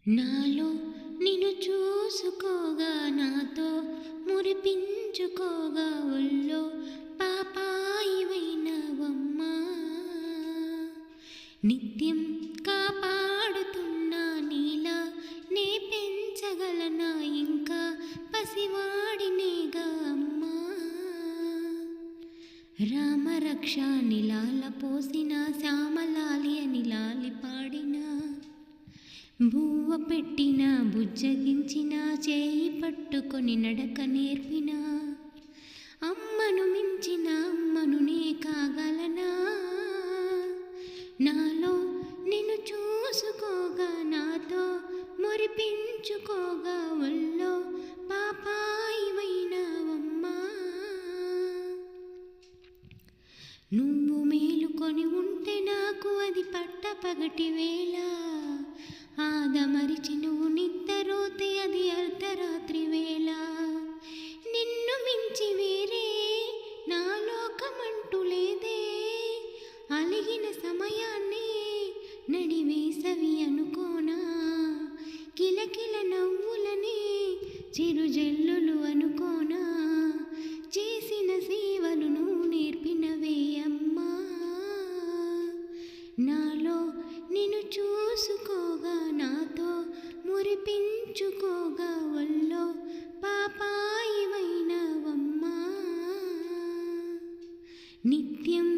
నాలో నిన్ను చూసుకోగా నాతో మురిపించుకోగా ఒళ్ళో పాపాయివైనవమ్మా. నిత్యం కాపాడుతున్నా నీలా నే పెంచగలనా ఇంకా పసివాడినేగా అమ్మా. రామరక్ష నిలాల పోసిన శ్యామలాలి అని లాలి పాడిన బువ్వ పెట్టిన బుజ్జగించిన చేయి పట్టుకొని నడక నేర్పిన అమ్మను మించిన అమ్మను నే కాగలనా. నాలో నిన్ను చూసుకోగా నాతో మురిపించుకోగా ఒళ్ళో పాపాయివైనవమ్మా. నువ్వు మేలుకొని ఉంటే నాకు అది పట్టపగటి వేళ, ఆదమరిచి నువ్వు నిద్రపోతే అది అర్ధరాత్రి వేళ. నిన్ను మించి వేరే నా లోకమంటూ లేదే, అలిగిన సమయాన్ని నడివేసవి అనుకోనా, కిలకిల నవ్వులని చిరుజల్లులు అనుకోనా, చేసిన సేవలు నువ్వు నేర్పినవే అమ్మా. నాలో నిన్ను చూసుకోగా నాతో మురిపించుకోగా ఒళ్ళో పాపాయివైనవమ్మా. నిత్యం